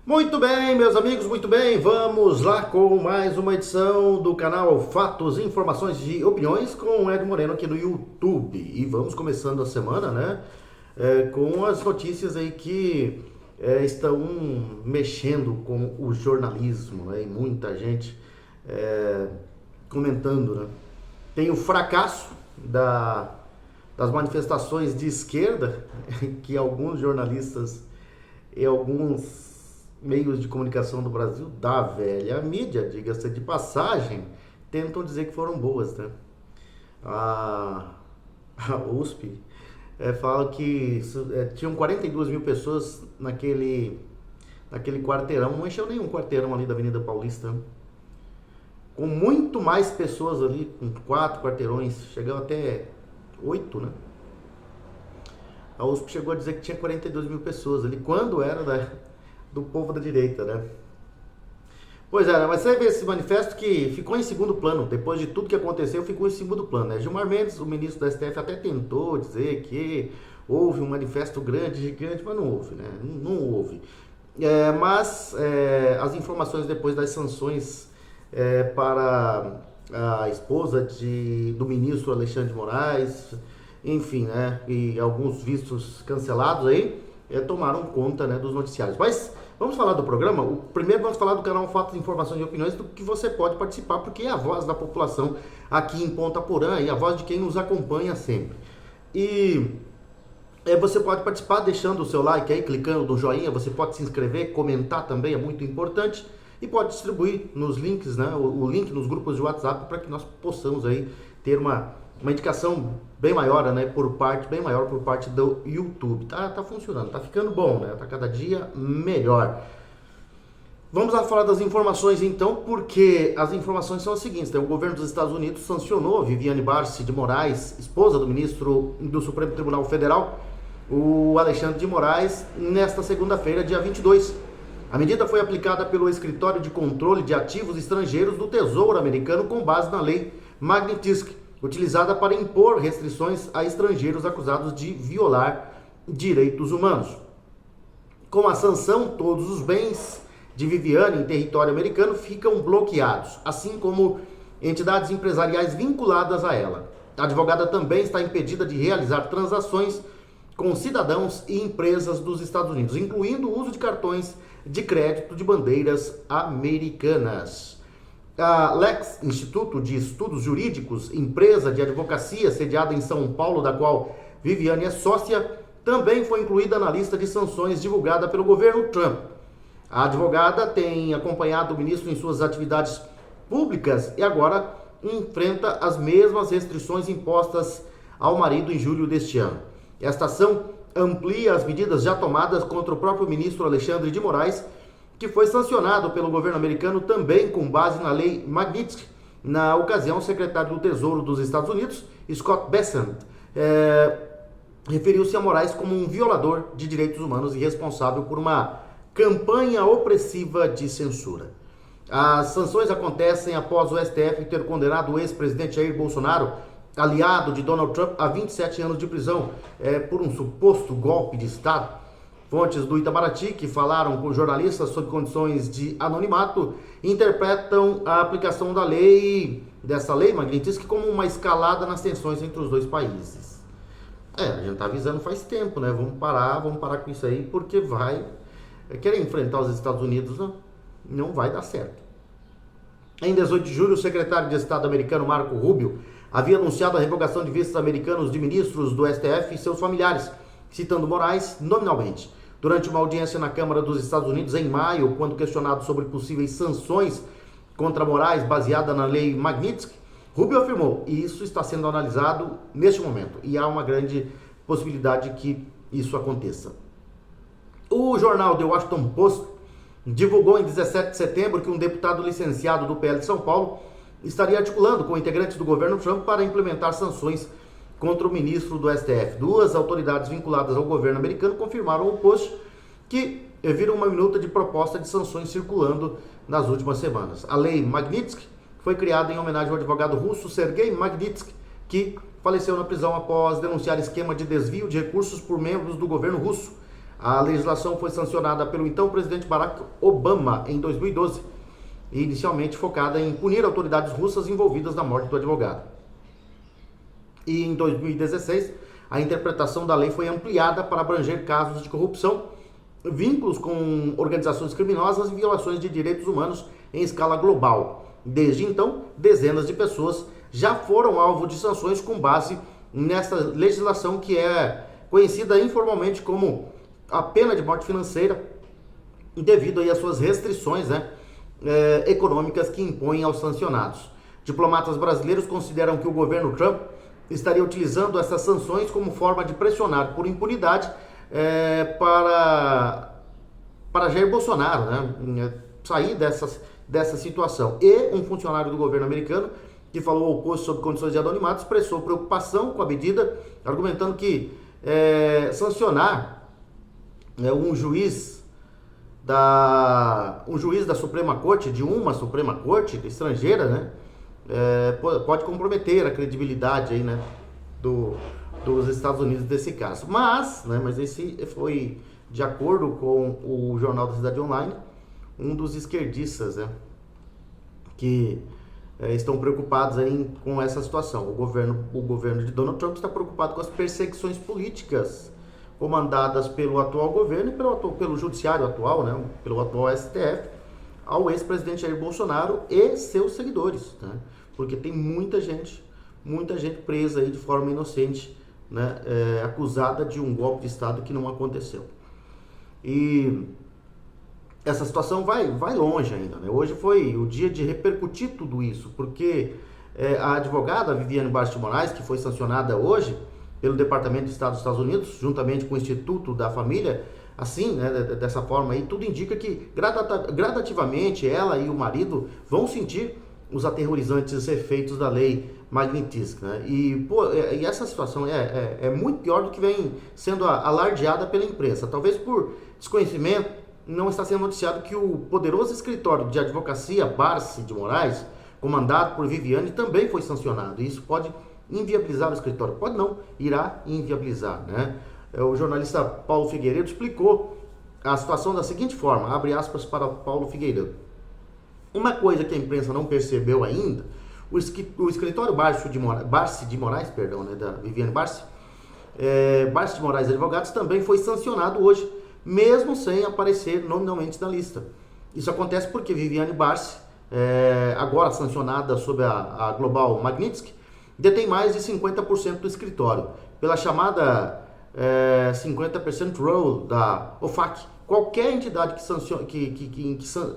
Muito bem, meus amigos, muito bem. Vamos lá com mais uma edição do canal Fatos, Informações e Opiniões com o Ed Moreno aqui no YouTube. E vamos começando a semana, né, com as notícias aí que estão mexendo com o jornalismo, né, e muita gente comentando, né. Tem o fracasso das manifestações de esquerda que alguns jornalistas e alguns meios de comunicação do Brasil, da velha mídia, diga-se de passagem, tentam dizer que foram boas, né? A USP fala que tinham 42 mil pessoas naquele quarteirão, não encheu nenhum quarteirão ali da Avenida Paulista, né? Com muito mais pessoas ali, com 4 quarteirões, chegou até 8, né? A USP chegou a dizer que tinha 42 mil pessoas ali, quando era do povo da direita, né? Pois é, mas você vê esse manifesto que ficou em segundo plano, depois de tudo que aconteceu, ficou em segundo plano, né? Gilmar Mendes, o ministro da STF, até tentou dizer que houve um manifesto grande, gigante, mas não houve, né? Não houve. Mas as informações depois das sanções para a esposa do ministro Alexandre de Moraes, enfim, né? E alguns vistos cancelados aí, tomaram conta, né, dos noticiários. Mas vamos falar do programa. Primeiro vamos falar do canal Fatos, Informações e Opiniões, do que você pode participar, porque é a voz da população aqui em Ponta Porã e a voz de quem nos acompanha sempre. E você pode participar deixando o seu like aí, clicando no joinha, você pode se inscrever, comentar também, é muito importante, e pode distribuir nos links, né, o link nos grupos de WhatsApp para que nós possamos aí ter uma indicação bem maior, né, bem maior por parte do YouTube. Tá funcionando, tá ficando bom, né? Tá cada dia melhor. Vamos lá falar das informações então, porque as informações são as seguintes, né? O governo dos Estados Unidos sancionou Viviane Barci de Moraes, esposa do ministro do Supremo Tribunal Federal, o Alexandre de Moraes, nesta segunda-feira, dia 22. A medida foi aplicada pelo Escritório de Controle de Ativos Estrangeiros do Tesouro Americano com base na lei Magnitsky, utilizada para impor restrições a estrangeiros acusados de violar direitos humanos. Com a sanção, todos os bens de Viviane em território americano ficam bloqueados, assim como entidades empresariais vinculadas a ela. A advogada também está impedida de realizar transações com cidadãos e empresas dos Estados Unidos, incluindo o uso de cartões de crédito de bandeiras americanas. A Lex, Instituto de Estudos Jurídicos, empresa de advocacia sediada em São Paulo, da qual Viviane é sócia, também foi incluída na lista de sanções divulgada pelo governo Trump. A advogada tem acompanhado o ministro em suas atividades públicas e agora enfrenta as mesmas restrições impostas ao marido em julho deste ano. Esta ação amplia as medidas já tomadas contra o próprio ministro Alexandre de Moraes, que foi sancionado pelo governo americano também com base na lei Magnitsky. Na ocasião, o secretário do Tesouro dos Estados Unidos, Scott Bessent, referiu-se a Moraes como um violador de direitos humanos e responsável por uma campanha opressiva de censura. As sanções acontecem após o STF ter condenado o ex-presidente Jair Bolsonaro, aliado de Donald Trump, a 27 anos de prisão por um suposto golpe de Estado. Fontes do Itamaraty, que falaram com jornalistas sob condições de anonimato, interpretam a aplicação dessa lei Magnitsky como uma escalada nas tensões entre os dois países. A gente tá avisando faz tempo, né? Vamos parar com isso aí, porque vai querer enfrentar os Estados Unidos, não vai dar certo. Em 18 de julho, o secretário de Estado americano Marco Rubio havia anunciado a revogação de vistos americanos de ministros do STF e seus familiares, citando Moraes nominalmente. Durante uma audiência na Câmara dos Estados Unidos em maio, quando questionado sobre possíveis sanções contra Moraes baseada na lei Magnitsky, Rubio afirmou: isso está sendo analisado neste momento e há uma grande possibilidade que isso aconteça. O jornal The Washington Post divulgou em 17 de setembro que um deputado licenciado do PL de São Paulo estaria articulando com integrantes do governo Trump para implementar sanções contra o ministro do STF. Duas autoridades vinculadas ao governo americano confirmaram ao Post que viram uma minuta de proposta de sanções circulando nas últimas semanas. A lei Magnitsky foi criada em homenagem ao advogado russo Sergei Magnitsky, que faleceu na prisão após denunciar esquema de desvio de recursos por membros do governo russo. A legislação foi sancionada pelo então presidente Barack Obama em 2012 e inicialmente focada em punir autoridades russas envolvidas na morte do advogado. E em 2016, a interpretação da lei foi ampliada para abranger casos de corrupção, vínculos com organizações criminosas e violações de direitos humanos em escala global. Desde então, dezenas de pessoas já foram alvo de sanções com base nessa legislação que é conhecida informalmente como a pena de morte financeira, devido aí às suas restrições, econômicas que impõem aos sancionados. Diplomatas brasileiros consideram que o governo Trump estaria utilizando essas sanções como forma de pressionar por impunidade para Jair Bolsonaro, sair dessa situação. E um funcionário do governo americano que falou ao oposto sobre condições de anonimato expressou preocupação com a medida, argumentando que sancionar um juiz da Suprema Corte, de uma Suprema Corte estrangeira, pode comprometer a credibilidade aí, dos Estados Unidos desse caso. Mas esse foi, de acordo com o Jornal da Cidade Online, um dos esquerdistas, que estão preocupados aí com essa situação. O governo de Donald Trump está preocupado com as perseguições políticas comandadas pelo atual governo e pelo judiciário atual, pelo atual STF, ao ex-presidente Jair Bolsonaro e seus seguidores, porque tem muita gente presa aí de forma inocente, acusada de um golpe de Estado que não aconteceu. E essa situação vai longe ainda, Hoje foi o dia de repercutir tudo isso, porque a advogada Viviane Barros de Moraes, que foi sancionada hoje pelo Departamento de Estado dos Estados Unidos, juntamente com o Instituto da Família, assim, dessa forma aí, tudo indica que gradativamente ela e o marido vão sentir os aterrorizantes efeitos da lei Magnitsky, E essa situação é muito pior do que vem sendo alardeada pela imprensa. Talvez por desconhecimento, não está sendo noticiado que o poderoso escritório de advocacia Barsi de Moraes, comandado por Viviane, também foi sancionado. E isso pode inviabilizar o escritório. Pode não, irá inviabilizar, O jornalista Paulo Figueiredo explicou a situação da seguinte forma, abre aspas para Paulo Figueiredo. Uma coisa que a imprensa não percebeu ainda, o escritório Barsi de Moraes, da Viviane Barsi, Barsi de Moraes Advogados, também foi sancionado hoje, mesmo sem aparecer nominalmente na lista. Isso acontece porque Viviane Barsi, agora sancionada sob a Global Magnitsky, detém mais de 50% do escritório, pela chamada 50% Rule da OFAC. Qualquer entidade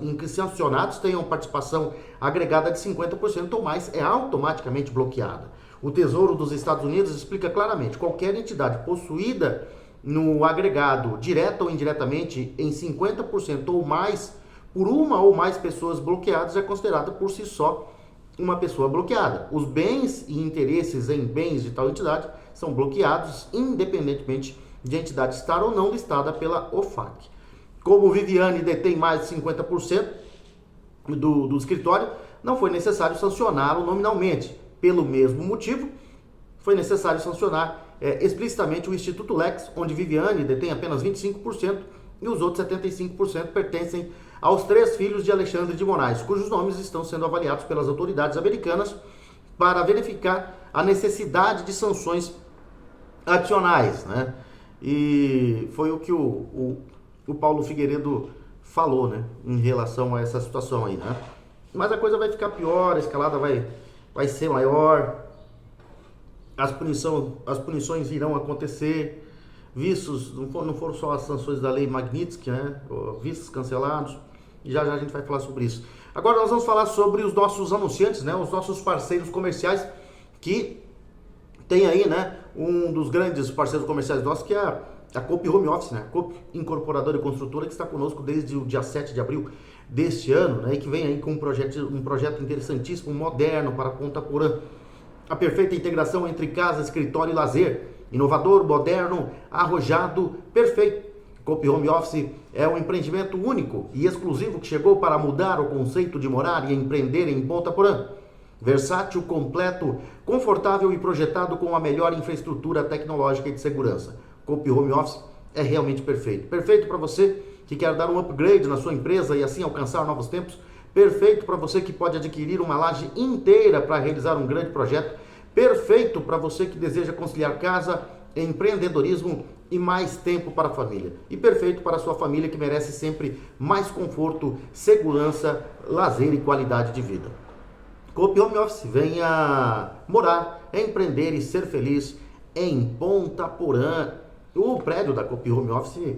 em que sancionados tenham participação agregada de 50% ou mais é automaticamente bloqueada. O Tesouro dos Estados Unidos explica claramente: qualquer entidade possuída no agregado, direta ou indiretamente, em 50% ou mais, por uma ou mais pessoas bloqueadas, é considerada por si só uma pessoa bloqueada. Os bens e interesses em bens de tal entidade são bloqueados, independentemente de a entidade estar ou não listada pela OFAC. Como Viviane detém mais de 50% do escritório, não foi necessário sancioná-lo nominalmente. Pelo mesmo motivo, foi necessário sancionar explicitamente o Instituto Lex, onde Viviane detém apenas 25% e os outros 75% pertencem aos 3 filhos de Alexandre de Moraes, cujos nomes estão sendo avaliados pelas autoridades americanas para verificar a necessidade de sanções adicionais, E foi o que o Paulo Figueiredo falou, em relação a essa situação aí, Mas a coisa vai ficar pior, a escalada vai ser maior, as punições irão acontecer, vistos, não foram só as sanções da lei Magnitsky, vistos cancelados, e já a gente vai falar sobre isso. Agora nós vamos falar sobre os nossos anunciantes, os nossos parceiros comerciais, que tem aí, um dos grandes parceiros comerciais nossos, que é a Coop Home Office, a Coop Incorporadora e Construtora, que está conosco desde o dia 7 de abril deste ano, e que vem aí com um projeto interessantíssimo, moderno para Ponta Porã. A perfeita integração entre casa, escritório e lazer. Inovador, moderno, arrojado, perfeito. Coop Home Office é um empreendimento único e exclusivo que chegou para mudar o conceito de morar e empreender em Ponta Porã. Versátil, completo, confortável e projetado com a melhor infraestrutura tecnológica e de segurança. Coop Home Office é realmente perfeito. Perfeito para você que quer dar um upgrade na sua empresa e assim alcançar novos tempos. Perfeito para você que pode adquirir uma laje inteira para realizar um grande projeto. Perfeito para você que deseja conciliar casa, empreendedorismo e mais tempo para a família. E perfeito para a sua família que merece sempre mais conforto, segurança, lazer e qualidade de vida. Coop Home Office, venha morar, empreender e ser feliz em Ponta Porã. O prédio da Coop Home Office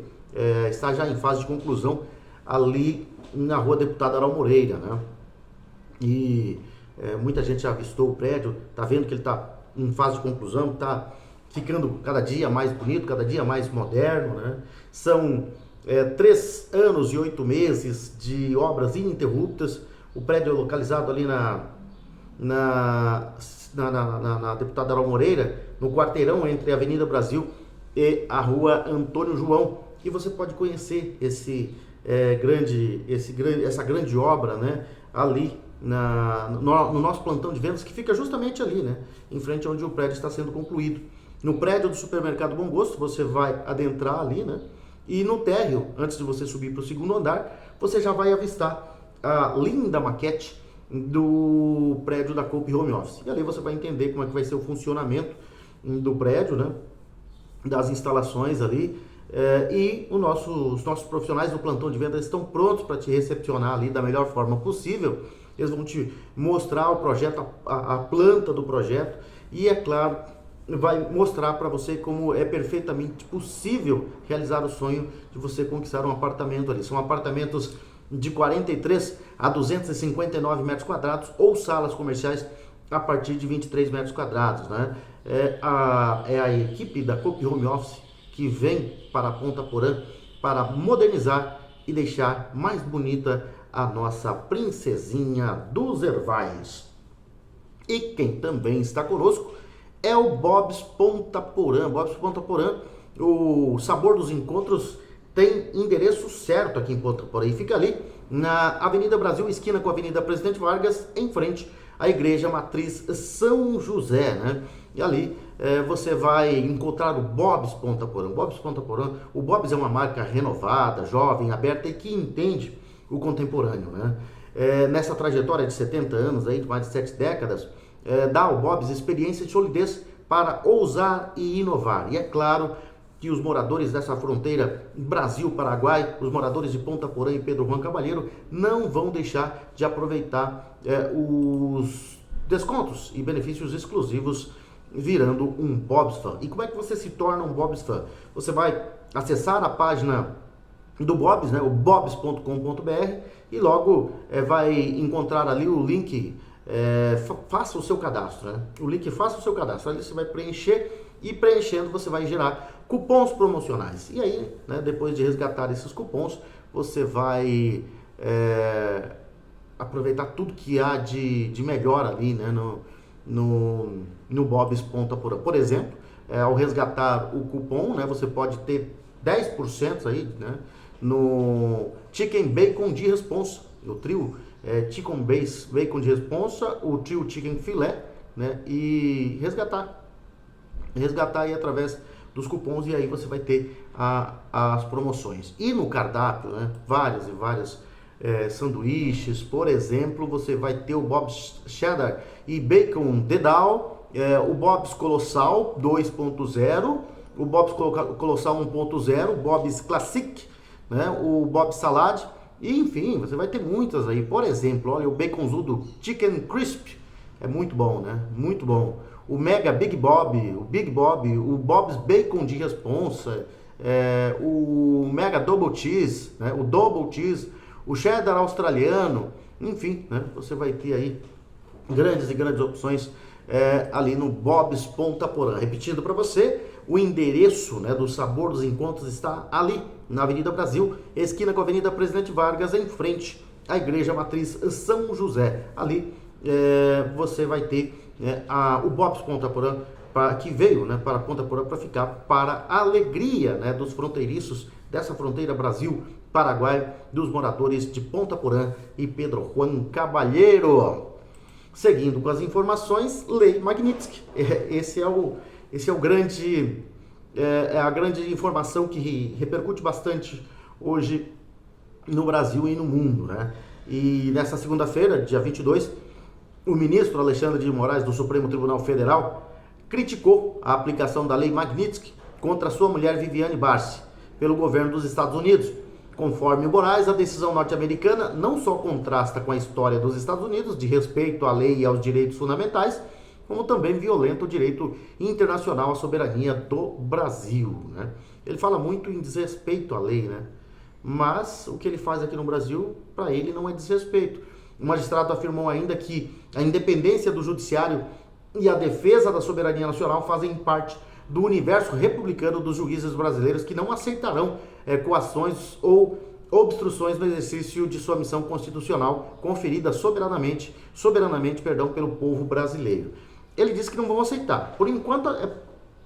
está já em fase de conclusão ali na rua Deputado Aral Moreira, né? E muita gente já avistou o prédio, tá vendo que ele está em fase de conclusão, está ficando cada dia mais bonito, cada dia mais moderno, né? São 3 anos e 8 meses de obras ininterruptas. O prédio é localizado ali na Deputado Aral Moreira, no quarteirão entre a Avenida Brasil e a Rua Antônio João. E você pode conhecer essa grande obra, né, ali no nosso plantão de vendas, que fica justamente ali, né, em frente onde o prédio está sendo concluído. No prédio do Supermercado Bom Gosto, você vai adentrar ali, né, e no térreo, antes de você subir para o segundo andar, você já vai avistar a linda maquete do prédio da Coop Home Office. E ali você vai entender como é que vai ser o funcionamento do prédio, né, das instalações ali. E os nossos profissionais do plantão de vendas estão prontos para te recepcionar ali da melhor forma possível. Eles vão te mostrar o projeto, a planta do projeto, e é claro, vai mostrar para você como é perfeitamente possível realizar o sonho de você conquistar um apartamento ali. São apartamentos de 43 a 259 metros quadrados ou salas comerciais a partir de 23 metros quadrados, né? É a equipe da Coop Home Office que vem para Ponta Porã para modernizar e deixar mais bonita a nossa princesinha dos Ervais. E quem também está conosco é o Bob's Ponta Porã. Bob's Ponta Porã, o sabor dos encontros, tem endereço certo aqui em Ponta Porã e fica ali na Avenida Brasil, esquina com a Avenida Presidente Vargas, em frente à Igreja Matriz São José, né? E ali você vai encontrar o Bob's Ponta Porã. Bob's Ponta Porã, o Bob's é uma marca renovada, jovem, aberta e que entende o contemporâneo, né? Nessa trajetória de 70 anos, aí, de mais de 7 décadas, dá ao Bob's experiência de solidez para ousar e inovar. E é claro que os moradores dessa fronteira Brasil-Paraguai, os moradores de Ponta Porã e Pedro Juan Cavalheiro, não vão deixar de aproveitar os descontos e benefícios exclusivos virando um Bob's Fan. E como é que você se torna um Bob's Fan? Você vai acessar a página do Bob's, né, o bobs.com.br, e logo vai encontrar ali o link faça o seu cadastro, né? O link faça o seu cadastro, ali você vai preencher, e preenchendo você vai gerar cupons promocionais. E aí, né, depois de resgatar esses cupons, você vai aproveitar tudo que há de melhor ali, né, no Bob's Ponta Porã. Por exemplo, ao resgatar o cupom, né, você pode ter 10% aí, né, no Chicken Bacon de Responsa, o trio Chicken Bacon de Responsa, o trio Chicken Filé, né, e resgatar aí através dos cupons, e aí você vai ter as promoções. E no cardápio, né, várias e várias sanduíches. Por exemplo, você vai ter o Bob's Cheddar e Bacon Dedal, o Bob's Colossal 2.0, o Bob's Colossal 1.0, o Bob's Classic, né, o Bob's Salad, e enfim, você vai ter muitas aí. Por exemplo, olha, o Baconzudo Chicken Crisp, é muito bom, né? Muito bom. O Mega Big Bob, o Big Bob, o Bob's Bacon de Responsa, o Mega Double Cheese, né, o Double Cheese, o Cheddar australiano, enfim, né, você vai ter aí grandes e grandes opções ali no Bob's Ponta Porã. Repetindo para você, o endereço, né, do Sabor dos Encontros está ali na Avenida Brasil, esquina com a Avenida Presidente Vargas, em frente à Igreja Matriz São José. Ali você vai ter o Bob's Ponta Porã, que veio, né, para Ponta Porã para ficar, para a alegria, né, dos fronteiriços dessa fronteira Brasil-Paraguai, dos moradores de Ponta Porã e Pedro Juan Cavalheiro. Seguindo com as informações, Lei Magnitsky. Esse é o grande é a grande informação que repercute bastante hoje no Brasil e no mundo, né? E nessa segunda-feira, dia 22, o ministro Alexandre de Moraes, do Supremo Tribunal Federal, criticou a aplicação da Lei Magnitsky contra sua mulher Viviane Barsi pelo governo dos Estados Unidos. Conforme Moraes, a decisão norte-americana não só contrasta com a história dos Estados Unidos de respeito à lei e aos direitos fundamentais, como também violenta o direito internacional à soberania do Brasil, né? Ele fala muito em desrespeito à lei, né? Mas o que ele faz aqui no Brasil, para ele, não é desrespeito. O magistrado afirmou ainda que a independência do judiciário e a defesa da soberania nacional fazem parte do universo republicano dos juízes brasileiros, que não aceitarão coações ou obstruções no exercício de sua missão constitucional conferida soberanamente, pelo povo brasileiro. Ele disse que não vão aceitar. Por enquanto,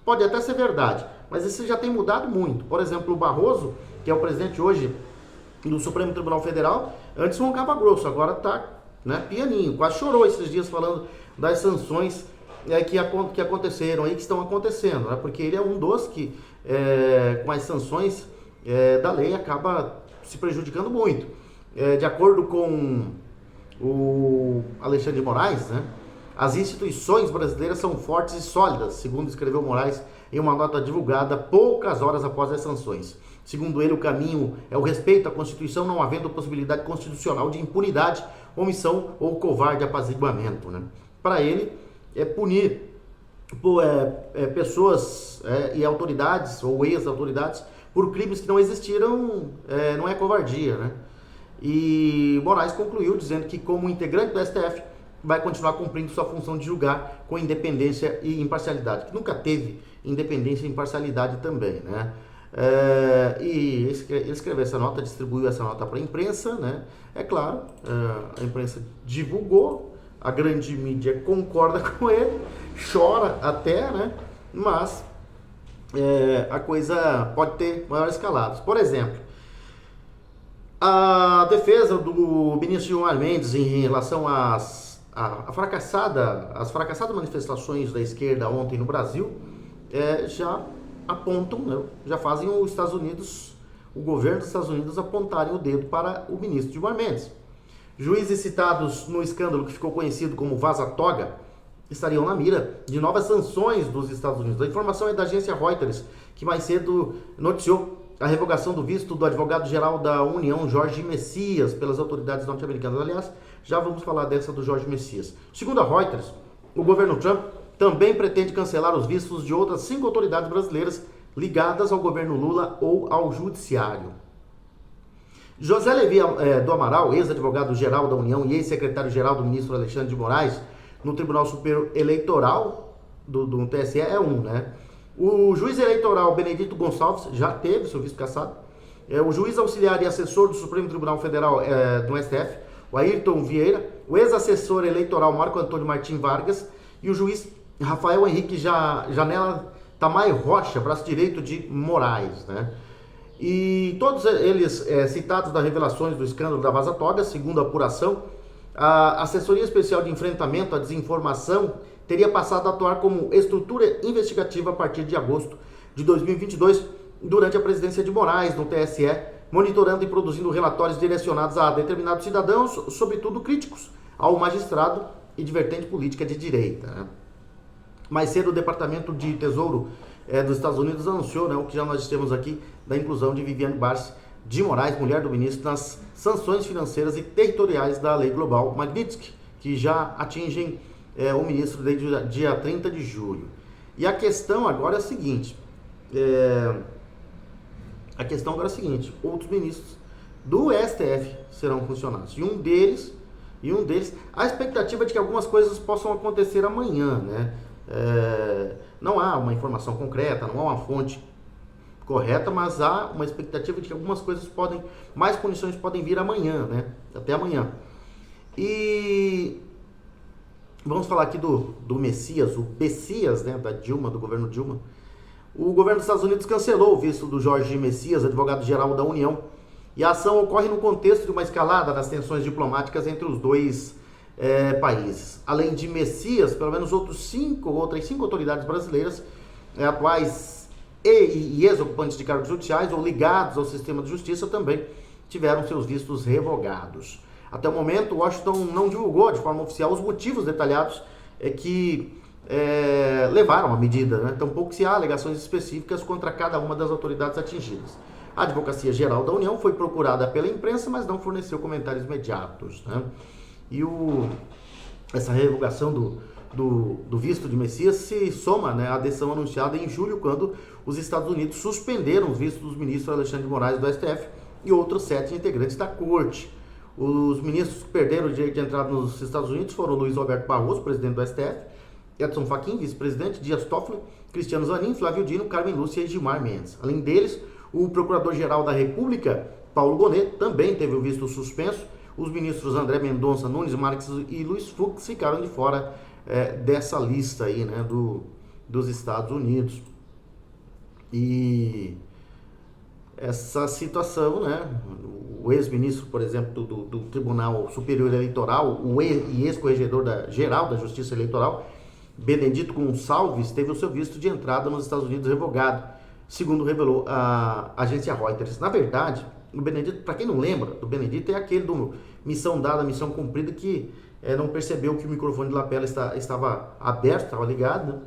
pode até ser verdade, mas isso já tem mudado muito. Por exemplo, o Barroso, que é o presidente hoje do Supremo Tribunal Federal, antes roncava grosso, agora tá, né, pianinho. Quase chorou esses dias falando das sanções que aconteceram aí, que estão acontecendo, né? Porque ele é um dos que, com as sanções da lei, acaba se prejudicando muito. De acordo com o Alexandre de Moraes, né, as instituições brasileiras são fortes e sólidas, segundo escreveu Moraes em uma nota divulgada poucas horas após as sanções. Segundo ele, o caminho é o respeito à Constituição, não havendo possibilidade constitucional de impunidade, omissão ou covarde apaziguamento, né? Para ele, punir pessoas e autoridades ou ex-autoridades por crimes que não existiram não é covardia, né? E Moraes concluiu dizendo que, como integrante do STF, vai continuar cumprindo sua função de julgar com independência e imparcialidade, que nunca teve independência e imparcialidade também, né? E ele escreveu essa nota, distribuiu essa nota para a imprensa, né? É claro, a imprensa divulgou, a grande mídia concorda com ele, chora até, né? Mas a coisa pode ter maiores escalados. Por exemplo, a defesa do ministro Gilmar Mendes em relação às fracassadas manifestações da esquerda ontem no Brasil já apontam, né, já fazem o governo dos Estados Unidos apontarem o dedo para o ministro Gilmar Mendes. Juízes citados no escândalo que ficou conhecido como Vaza Toga estariam na mira de novas sanções dos Estados Unidos. A informação é da agência Reuters, que mais cedo noticiou a revogação do visto do advogado-geral da União, Jorge Messias, pelas autoridades norte-americanas. Aliás, já vamos falar dessa do Jorge Messias. Segundo a Reuters, o governo Trump também pretende cancelar os vistos de outras 5 autoridades brasileiras ligadas ao governo Lula ou ao judiciário. José Levi do Amaral, ex-advogado-geral da União e ex-secretário-geral do ministro Alexandre de Moraes, no Tribunal Superior Eleitoral do TSE, né? O juiz eleitoral Benedito Gonçalves já teve seu visto cassado. O juiz auxiliar e assessor do Supremo Tribunal Federal do STF, o Ayrton Vieira, o ex-assessor eleitoral Marco Antônio Martim Vargas e o juiz Rafael Henrique Janela Tamay Rocha, braço direito de Moraes, né? E todos eles citados das revelações do escândalo da Vaza Toga, segundo a apuração, a Assessoria Especial de Enfrentamento à Desinformação teria passado a atuar como estrutura investigativa a partir de agosto de 2022, durante a presidência de Moraes no TSE, monitorando e produzindo relatórios direcionados a determinados cidadãos, sobretudo críticos ao magistrado e de vertente política de direita, né? Mais cedo, o Departamento de Tesouro dos Estados Unidos anunciou, né, o que já nós temos aqui, da inclusão de Viviane Barsi de Moraes, mulher do ministro, nas sanções financeiras e territoriais da Lei Global Magnitsky, que já atingem o ministro desde o dia 30 de julho. E a questão agora é a seguinte, outros ministros do STF serão funcionados, e um deles, a expectativa é de que algumas coisas possam acontecer amanhã, né? Não há uma informação concreta, não há uma fonte correta, mas há uma expectativa de que algumas coisas mais punições podem vir amanhã, né? Até amanhã. E vamos falar aqui do Messias, o Bessias, né, da Dilma, do governo Dilma. O governo dos Estados Unidos cancelou o visto do Jorge Messias, advogado-geral da União, e a ação ocorre no contexto de uma escalada das tensões diplomáticas entre os dois países. Além de Messias, pelo menos outras cinco autoridades brasileiras atuais e ex-ocupantes de cargos judiciais ou ligados ao sistema de justiça também tiveram seus vistos revogados. Até o momento, Washington não divulgou de forma oficial os motivos detalhados que levaram à medida, né? Tampouco se há alegações específicas contra cada uma das autoridades atingidas. A Advocacia Geral da União foi procurada pela imprensa, mas não forneceu comentários imediatos, né? E essa revogação do visto de Messias se soma, né, à decisão anunciada em julho, quando os Estados Unidos suspenderam os vistos dos ministros Alexandre de Moraes do STF e outros 7 integrantes da Corte. Os ministros que perderam o direito de entrada nos Estados Unidos foram Luiz Roberto Barroso, presidente do STF, Edson Fachin, vice-presidente, Dias Toffoli, Cristiano Zanin, Flávio Dino, Carmen Lúcia e Gilmar Mendes. Além deles, o Procurador-Geral da República, Paulo Gonet, também teve o visto suspenso. Os ministros André Mendonça, Nunes Marques e Luiz Fux ficaram de fora dessa lista aí, né, dos Estados Unidos. E essa situação, né, o ex-ministro, por exemplo, do Tribunal Superior Eleitoral, e ex-corregedor geral da Justiça Eleitoral, Benedito Gonçalves, teve o seu visto de entrada nos Estados Unidos revogado, segundo revelou a agência Reuters. Na verdade, o Benedito, para quem não lembra, o Benedito é aquele do missão dada, missão cumprida, que não percebeu que o microfone de lapela estava aberto, estava ligado, né?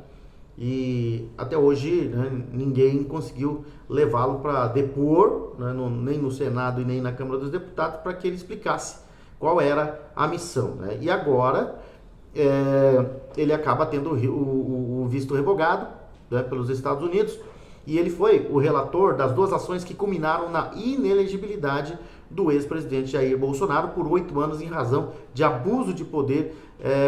E até hoje, né, ninguém conseguiu levá-lo para depor, né, nem no Senado e nem na Câmara dos Deputados, para que ele explicasse qual era a missão, né? E agora ele acaba tendo o visto revogado, né, pelos Estados Unidos, e ele foi o relator das 2 ações que culminaram na inelegibilidade do ex-presidente Jair Bolsonaro por 8 anos em razão de abuso de poder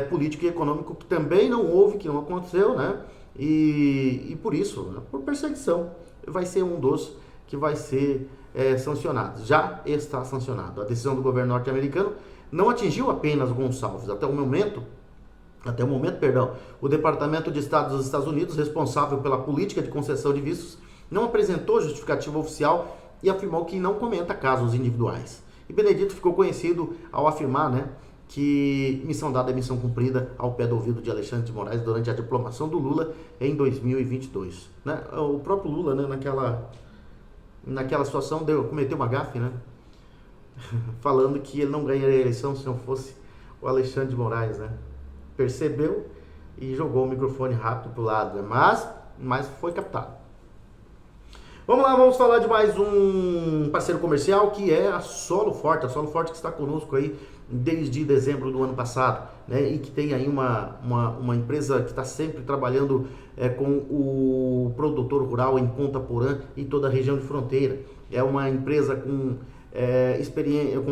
político e econômico, que também não houve, que não aconteceu, né? E por isso, né, por perseguição, vai ser um dos que vai ser sancionado. Já está sancionado. A decisão do governo norte-americano não atingiu apenas Gonçalves. Até o momento, o Departamento de Estado dos Estados Unidos, responsável pela política de concessão de vistos, não apresentou justificativa oficial e afirmou que não comenta casos individuais. E Benedito ficou conhecido ao afirmar, né, que missão dada é missão cumprida, ao pé do ouvido de Alexandre de Moraes durante a diplomação do Lula em 2022. Né? O próprio Lula, né, naquela situação, cometeu uma gafe, né? Falando que ele não ganharia a eleição se não fosse o Alexandre de Moraes, né? Percebeu e jogou o microfone rápido para o lado, né? Mas foi captado. Vamos lá, vamos falar de mais um parceiro comercial, que é a Solo Forte. A Solo Forte que está conosco aí desde dezembro do ano passado, né? E que tem aí uma empresa que está sempre trabalhando com o produtor rural em Ponta Porã e toda a região de fronteira. É uma empresa com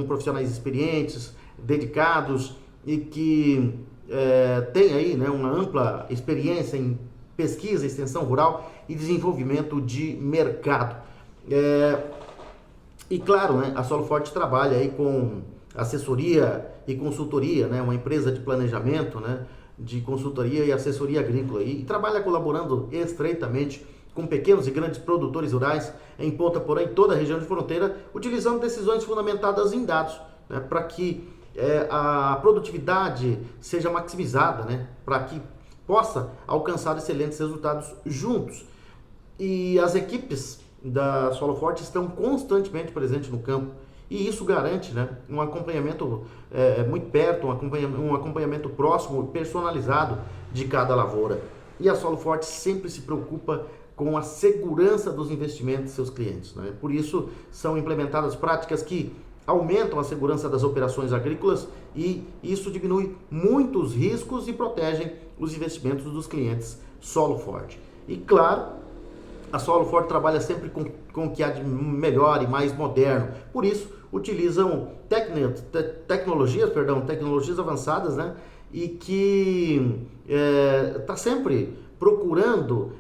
profissionais experientes, dedicados e que tem aí, né, uma ampla experiência em pesquisa, extensão rural e desenvolvimento de mercado. E claro, né, a Solo Forte trabalha aí com assessoria e consultoria, né, uma empresa de planejamento, né, de consultoria e assessoria agrícola, e trabalha colaborando estreitamente com pequenos e grandes produtores rurais em Ponta Porã e toda a região de fronteira, utilizando decisões fundamentadas em dados, né, para que a produtividade seja maximizada, né, para que possa alcançar excelentes resultados juntos. E as equipes da Solo Forte estão constantemente presentes no campo, e isso garante, né, um acompanhamento muito perto, um acompanhamento próximo, personalizado de cada lavoura. E a Solo Forte sempre se preocupa com a segurança dos investimentos de seus clientes, né? Por isso, são implementadas práticas que aumentam a segurança das operações agrícolas, e isso diminui muitos riscos e protegem os investimentos dos clientes Solo Forte. E claro, a Solo Forte trabalha sempre com o que há de melhor e mais moderno. Por isso, utilizam tecnologias avançadas, né? E que está sempre procurando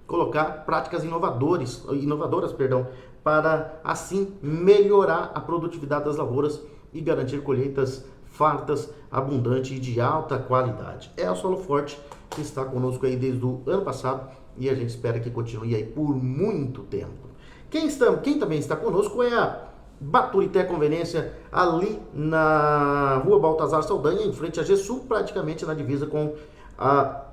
colocar práticas inovadoras, para assim melhorar a produtividade das lavouras e garantir colheitas fartas, abundantes e de alta qualidade. É a Solo Forte que está conosco aí desde o ano passado, e a gente espera que continue aí por muito tempo. Quem também está conosco é a Baturité Conveniência, ali na Rua Baltazar Saldanha, em frente à GESUL, praticamente na divisa com a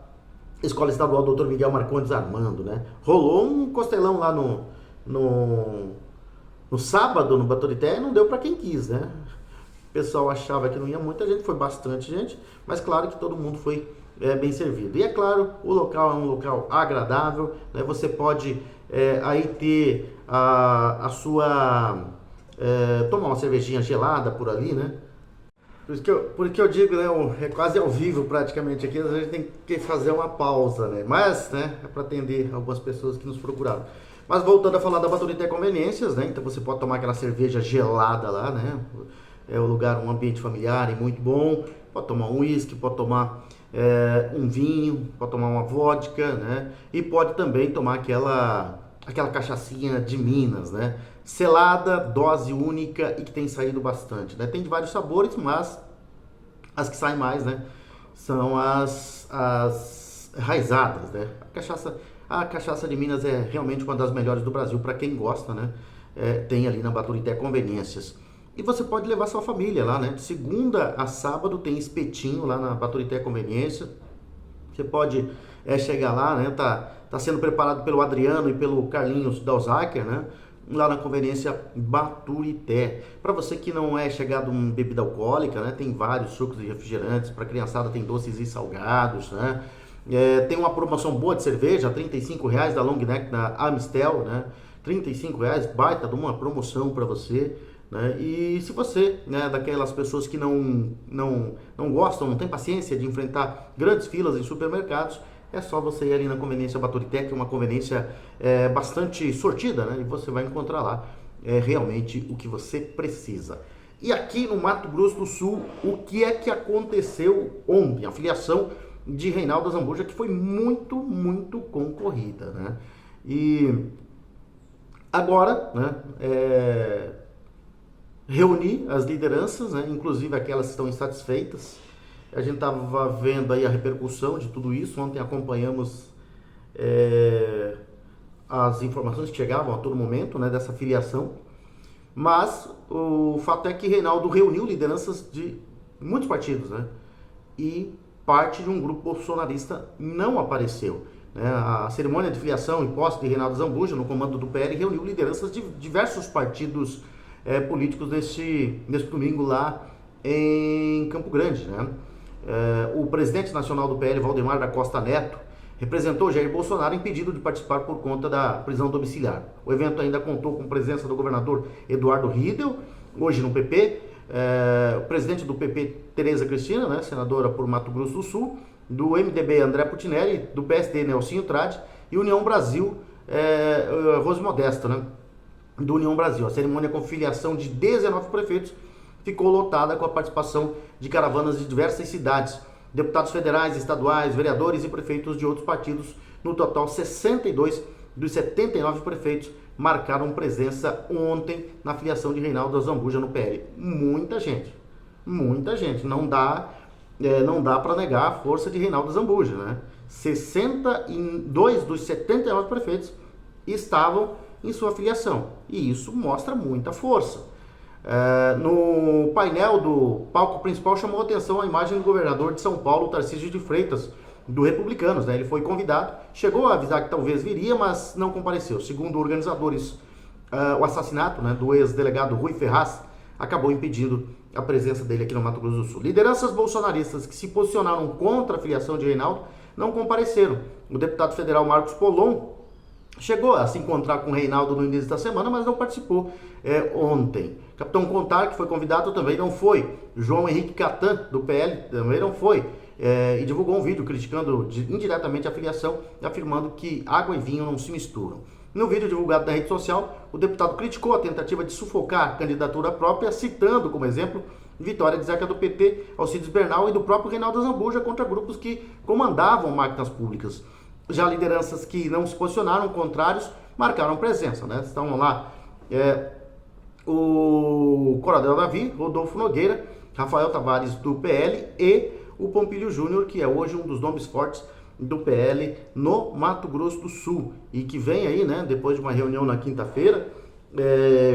Escola Estadual Dr. Miguel Marcondes Armando, né? Rolou um costelão lá no, no sábado, no Baturité, e não deu para quem quis, né? O pessoal achava que não ia muita gente, foi bastante gente, mas claro que todo mundo foi bem servido. E é claro, o local é um local agradável, né? Você pode aí ter a sua... tomar uma cervejinha gelada por ali, né? Por isso que eu digo, né, é quase ao vivo praticamente aqui, a gente tem que fazer uma pausa, né? Mas, né, é para atender algumas pessoas que nos procuraram. Mas voltando a falar da Baturité Conveniências, né? Então você pode tomar aquela cerveja gelada lá, né? É um lugar, um ambiente familiar e muito bom. Pode tomar um uísque, pode tomar um vinho, pode tomar uma vodka, né? E pode também tomar aquela cachaçinha de Minas, né? Selada, dose única e que tem saído bastante, né? Tem de vários sabores, mas as que saem mais, né? São as raizadas, né? A cachaça de Minas é realmente uma das melhores do Brasil para quem gosta, né? Tem ali na Baturité Conveniências. E você pode levar sua família lá, né? De segunda a sábado tem espetinho lá na Baturité Conveniência. Você pode chegar lá, né? Tá sendo preparado pelo Adriano e pelo Carlinhos Dalzaker, né? Lá na Conveniência Baturité. Para você que não é chegado em bebida alcoólica, né? Tem vários sucos e refrigerantes. Para criançada tem doces e salgados, né? Tem uma promoção boa de cerveja, R$35 da Long Neck, da Amistel, né? R$35, baita de uma promoção para você. Né? E se você, né, daquelas pessoas que não gostam, não tem paciência de enfrentar grandes filas em supermercados, é só você ir ali na Conveniência Baturité, que é uma conveniência bastante sortida, né? E você vai encontrar lá realmente o que você precisa. E aqui no Mato Grosso do Sul, o que é que aconteceu ontem? A filiação de Reinaldo Azambuja, que foi muito, muito concorrida, né? E agora, né, reunir as lideranças, né, inclusive aquelas que estão insatisfeitas. A gente estava vendo aí a repercussão de tudo isso. Ontem acompanhamos as informações que chegavam a todo momento, né, dessa filiação. Mas o fato é que Reinaldo reuniu lideranças de muitos partidos, né, e parte de um grupo bolsonarista não apareceu. Né? A cerimônia de filiação e posse de Reinaldo Azambuja no comando do PL reuniu lideranças de diversos partidos políticos nesse domingo lá em Campo Grande, né? O presidente nacional do PL, Valdemar da Costa Neto, representou Jair Bolsonaro impedido de participar por conta da prisão domiciliar. O evento ainda contou com presença do governador Eduardo Riedel, hoje no PP, o presidente do PP, Tereza Cristina, né, senadora por Mato Grosso do Sul, do MDB, André Putinelli, do PSD, Nelsinho Trade, e União Brasil, Rose Modesta, né, do União Brasil. A cerimônia com filiação de 19 prefeitos ficou lotada com a participação de caravanas de diversas cidades, deputados federais, estaduais, vereadores e prefeitos de outros partidos. No total, 62 dos 79 prefeitos marcaram presença ontem na filiação de Reinaldo Azambuja no PL. Muita gente, muita gente. Não dá para negar a força de Reinaldo Azambuja, né? 62 dos 79 prefeitos estavam em sua filiação, e isso mostra muita força. No painel do palco principal chamou a atenção a imagem do governador de São Paulo, Tarcísio de Freitas, do Republicanos, né? Ele foi convidado, chegou a avisar que talvez viria, mas não compareceu. Segundo organizadores, o assassinato, né, do ex-delegado Rui Ferraz acabou impedindo a presença dele aqui no Mato Grosso do Sul. Lideranças bolsonaristas que se posicionaram contra a filiação de Reinaldo não compareceram. O deputado federal Marcos Polon chegou a se encontrar com o Reinaldo no início da semana, mas não participou ontem. Capitão Contar, que foi convidado, também não foi. João Henrique Catan, do PL, também não foi. E divulgou um vídeo criticando indiretamente a filiação, afirmando que água e vinho não se misturam. No vídeo divulgado na rede social, o deputado criticou a tentativa de sufocar a candidatura própria, citando como exemplo vitória de Zeca do PT, Alcides Bernal e do próprio Reinaldo Azambuja contra grupos que comandavam máquinas públicas. Já lideranças que não se posicionaram, contrários, marcaram presença, né? Estão lá o Coronel Davi, Rodolfo Nogueira, Rafael Tavares do PL e o Pompílio Júnior, que é hoje um dos nomes fortes do PL no Mato Grosso do Sul e que vem aí, né, depois de uma reunião na quinta-feira,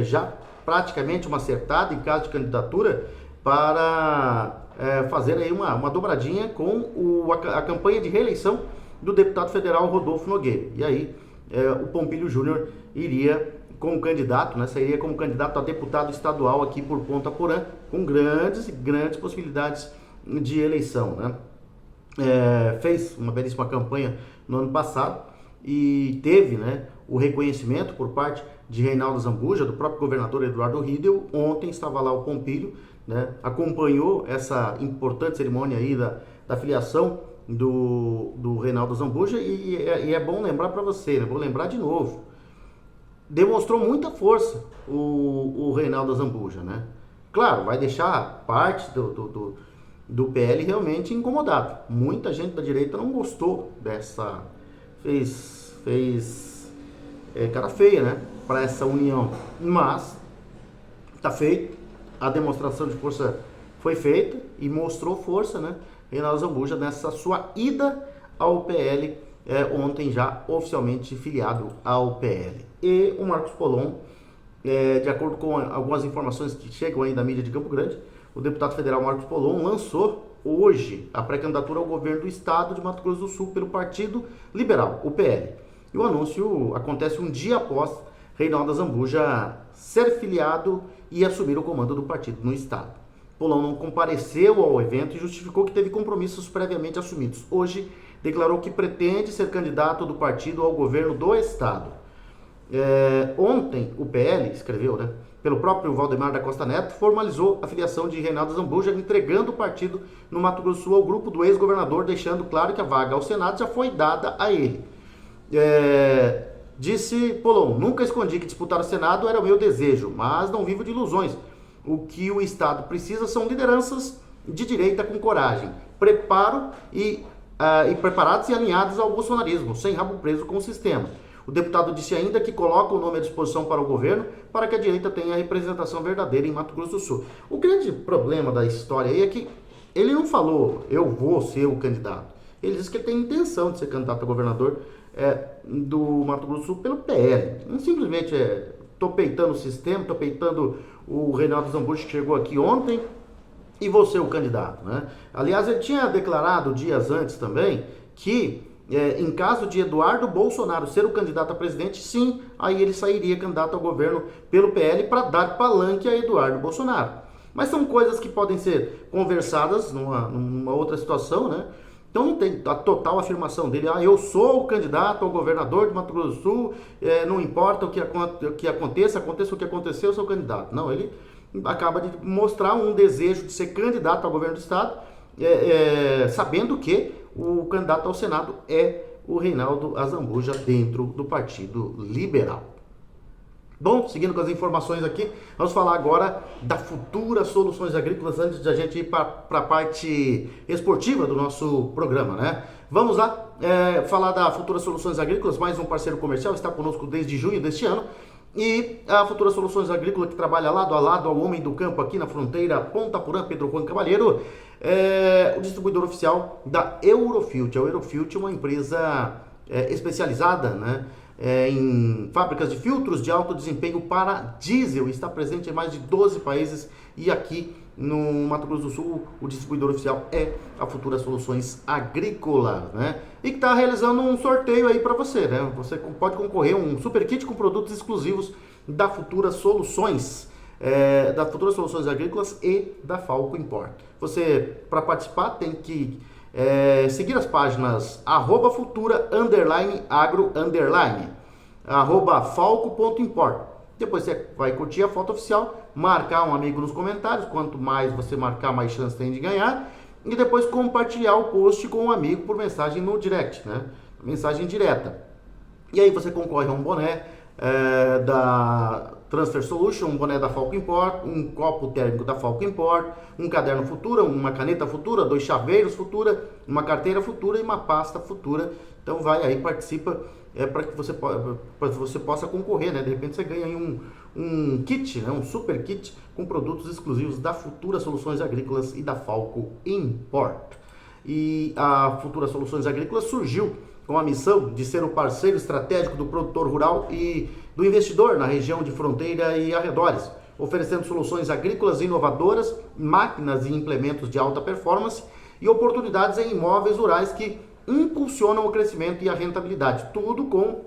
já praticamente uma acertada em caso de candidatura para fazer aí uma dobradinha com a campanha de reeleição do deputado federal Rodolfo Nogueira. E aí o Pompílio Júnior iria como candidato, né, sairia como candidato a deputado estadual aqui por Ponta Porã, com grandes possibilidades de eleição, né? Fez uma belíssima campanha no ano passado e teve, né, o reconhecimento por parte de Reinaldo Zambuja, do próprio governador Eduardo Riedel. Ontem estava lá o Pompílio, né, acompanhou essa importante cerimônia aí da filiação do Reinaldo Zambuja e é bom lembrar para você, né, vou lembrar de novo, demonstrou muita força o Reinaldo Zambuja, né? Claro, vai deixar parte do PL realmente incomodado. Muita gente da direita não gostou dessa... Fez cara feia, né? Para essa união. Mas tá feito. A demonstração de força foi feita e mostrou força, né? Reinaldo Zambuja nessa sua ida ao PL, ontem já oficialmente filiado ao PL. E o Marcos Polon, de acordo com algumas informações que chegam aí da mídia de Campo Grande, o deputado federal Marcos Polon lançou hoje a pré-candidatura ao governo do estado de Mato Grosso do Sul pelo Partido Liberal, o PL. E o anúncio acontece um dia após Reinaldo Zambuja ser filiado e assumir o comando do partido no estado. Polon não compareceu ao evento e justificou que teve compromissos previamente assumidos. Hoje, declarou que pretende ser candidato do partido ao governo do estado. Ontem, o PL escreveu, né, pelo próprio Valdemar da Costa Neto, formalizou a filiação de Reinaldo Zambuja, entregando o partido no Mato Grosso do Sul ao grupo do ex-governador, deixando claro que a vaga ao Senado já foi dada a ele. Disse Polon: nunca escondi que disputar o Senado era o meu desejo, mas não vivo de ilusões. O que o Estado precisa são lideranças de direita com coragem, preparados e alinhados ao bolsonarismo, sem rabo preso com o sistema. O deputado disse ainda que coloca o nome à disposição para o governo para que a direita tenha a representação verdadeira em Mato Grosso do Sul. O grande problema da história aí é que ele não falou, eu vou ser o candidato. Ele disse que ele tem intenção de ser candidato a governador do Mato Grosso do Sul pelo PL. Não simplesmente tô peitando o sistema, tô peitando o Reinaldo Zambuja que chegou aqui ontem e vou ser o candidato, né? Aliás, ele tinha declarado dias antes também que em caso de Eduardo Bolsonaro ser o candidato a presidente, sim, aí ele sairia candidato ao governo pelo PL para dar palanque a Eduardo Bolsonaro. Mas são coisas que podem ser conversadas numa outra situação, né? Então não tem a total afirmação dele, eu sou o candidato ao governador de Mato Grosso do Sul, não importa o que aconteça o que aconteceu, eu sou o candidato. Não, ele acaba de mostrar um desejo de ser candidato ao governo do estado, sabendo que o candidato ao Senado é o Reinaldo Zambuja dentro do Partido Liberal. Bom, seguindo com as informações aqui, vamos falar agora da Futura Soluções Agrícolas, antes de a gente ir para a parte esportiva do nosso programa, né? Vamos lá, falar da Futura Soluções Agrícolas, mais um parceiro comercial, está conosco desde junho deste ano. E a Futura Soluções Agrícolas, que trabalha lado a lado ao homem do campo aqui na fronteira Ponta Porã, Pedro Juan Cavalheiro, o distribuidor oficial da Eurofilt. A Eurofilt é uma empresa especializada, né, em fábricas de filtros de alto desempenho para diesel. Está presente em mais de 12 países e aqui no Mato Grosso do Sul o distribuidor oficial é a Futura Soluções Agrícolas, né? E que está realizando um sorteio aí para você, né? Você pode concorrer a um super kit com produtos exclusivos da Futura Soluções, da Futura Soluções Agrícolas e da Falco Import. Você, para participar, tem que seguir as páginas @futura_agro_ @falco.import. Depois você vai curtir a foto oficial, marcar um amigo nos comentários, quanto mais você marcar, mais chance tem de ganhar, e depois compartilhar o post com um amigo por mensagem no direct, né? Mensagem direta. E aí você concorre a um boné da Transfer Solution, um boné da Falco Import, um copo térmico da Falco Import, um caderno Futura, uma caneta Futura, 2 chaveiros Futura, uma carteira Futura e uma pasta Futura. Então vai aí, participa, para que você possa concorrer, né? De repente você ganha aí um kit, né? Um super kit com produtos exclusivos da Futura Soluções Agrícolas e da Falco Import. E a Futura Soluções Agrícolas surgiu com a missão de ser o parceiro estratégico do produtor rural e do investidor na região de fronteira e arredores, oferecendo soluções agrícolas inovadoras, máquinas e implementos de alta performance e oportunidades em imóveis rurais que impulsionam o crescimento e a rentabilidade. Tudo com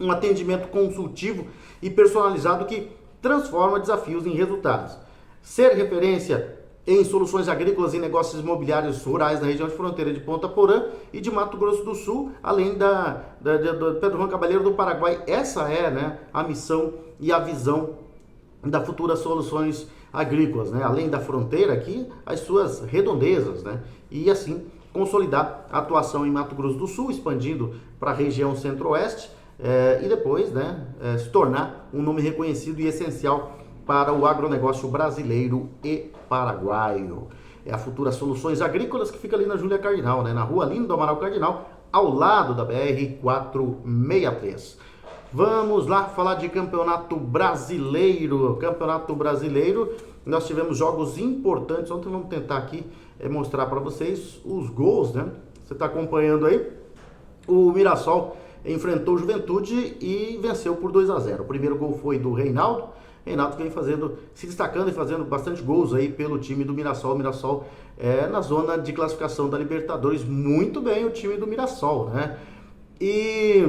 um atendimento consultivo e personalizado que transforma desafios em resultados. Ser referência em soluções agrícolas e negócios imobiliários rurais na região de fronteira de Ponta Porã e de Mato Grosso do Sul, além do Pedro Juan Caballero do Paraguai. Essa é, né, a missão e a visão da Futura Soluções Agrícolas, né? Além da fronteira aqui, as suas redondezas, né? E assim consolidar a atuação em Mato Grosso do Sul, expandindo para a região centro-oeste, e depois, né, se tornar um nome reconhecido e essencial para o agronegócio brasileiro e paraguaio. É a Futura Soluções Agrícolas, que fica ali na Júlia Cardinal, né, na rua Lindo do Amaral Cardinal, ao lado da BR-463. Vamos lá falar de Campeonato Brasileiro. Campeonato Brasileiro, nós tivemos jogos importantes. Ontem vamos tentar aqui mostrar para vocês os gols, né? Você está acompanhando aí? O Mirassol enfrentou o Juventude e venceu por 2-0. O primeiro gol foi do Reinaldo. Reinaldo vem se destacando e fazendo bastante gols aí pelo time do Mirassol. O Mirassol na zona de classificação da Libertadores. Muito bem o time do Mirassol, né? E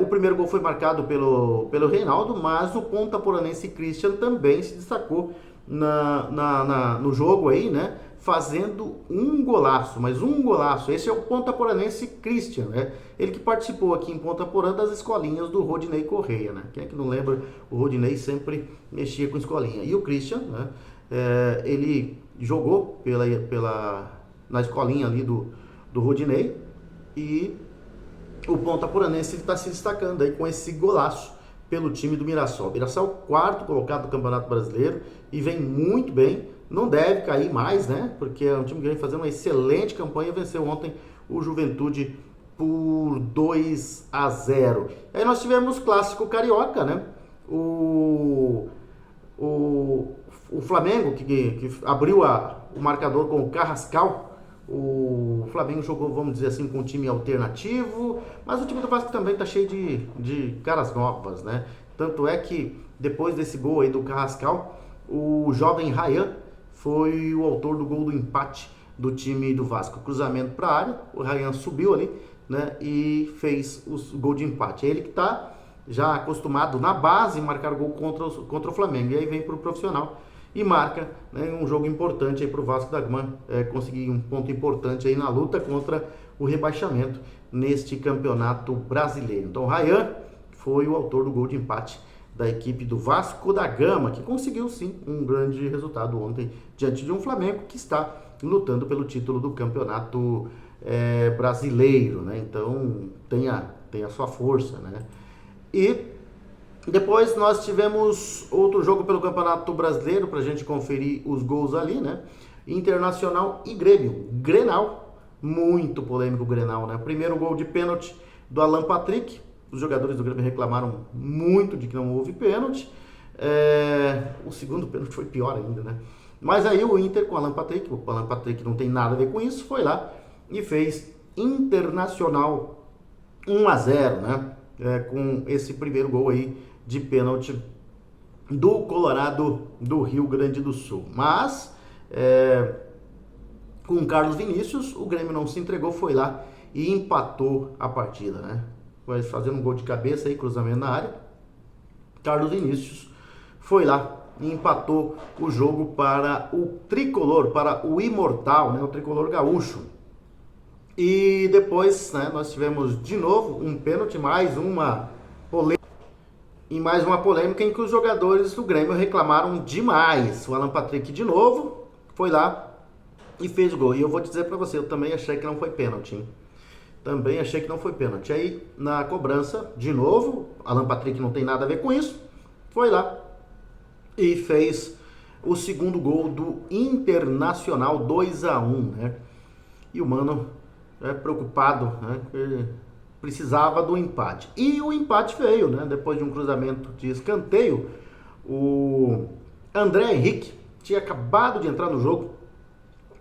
o primeiro gol foi marcado pelo Reinaldo, mas o ponta poranense Christian também se destacou no jogo aí, né? Fazendo um golaço, mas um golaço. Esse é o ponta poranense Christian, né? Ele que participou aqui em Ponta Porã das escolinhas do Rodinei Correia, né? Quem é que não lembra? O Rodinei sempre mexia com escolinha. E o Christian, né? Ele jogou na escolinha ali do Rodinei, e o ponta poranense está se destacando aí com esse golaço pelo time do Mirassol. Mirassol, quarto colocado do Campeonato Brasileiro, e vem muito bem. Não deve cair mais, né? Porque é um time que vem fazendo uma excelente campanha. Venceu ontem o Juventude por 2-0. Aí nós tivemos clássico carioca, né? O Flamengo, que abriu o marcador com o Carrascal. O Flamengo jogou, vamos dizer assim, com um time alternativo, mas o time do Vasco também está cheio de caras novas, né? Tanto é que depois desse gol aí do Carrascal, o jovem Ryan foi o autor do gol do empate do time do Vasco. Cruzamento para a área, o Ryan subiu ali, né, e fez o gol de empate. É ele que está já acostumado na base marcar gol contra o Flamengo, e aí vem para o profissional e marca, né, um jogo importante aí para o Vasco da Gama conseguir um ponto importante aí na luta contra o rebaixamento neste Campeonato Brasileiro. Então o Ryan foi o autor do gol de empate da equipe do Vasco da Gama, que conseguiu sim um grande resultado ontem diante de um Flamengo que está lutando pelo título do Campeonato Brasileiro, né? Então tem a sua força, né? E depois nós tivemos outro jogo pelo Campeonato Brasileiro para a gente conferir os gols ali, né? Internacional e Grêmio. Grenal, muito polêmico o Grenal, né? Primeiro gol de pênalti do Alan Patrick. Os jogadores do Grêmio reclamaram muito de que não houve pênalti. O segundo pênalti foi pior ainda, né? Mas aí o Inter com o Alan Patrick não tem nada a ver com isso, foi lá e fez Internacional 1-0, né? Com esse primeiro gol aí de pênalti do Colorado do Rio Grande do Sul. Mas com o Carlos Vinícius, o Grêmio não se entregou, foi lá e empatou a partida, né? Vai fazendo um gol de cabeça aí, cruzamento na área. Carlos Vinícius foi lá e empatou o jogo para o tricolor, para o imortal, né, o tricolor gaúcho. E depois, né, nós tivemos de novo um pênalti, mais uma polêmica em que os jogadores do Grêmio reclamaram demais. O Alan Patrick de novo foi lá e fez o gol. E eu vou dizer para você, eu também achei que não foi pênalti, hein? Também achei que não foi pênalti. Aí, na cobrança, de novo, Alan Patrick não tem nada a ver com isso, foi lá e fez o segundo gol do Internacional, 2-1, né? E o Mano preocupado, né? Ele precisava do empate. E o empate veio, né? Depois de um cruzamento de escanteio, o André Henrique tinha acabado de entrar no jogo,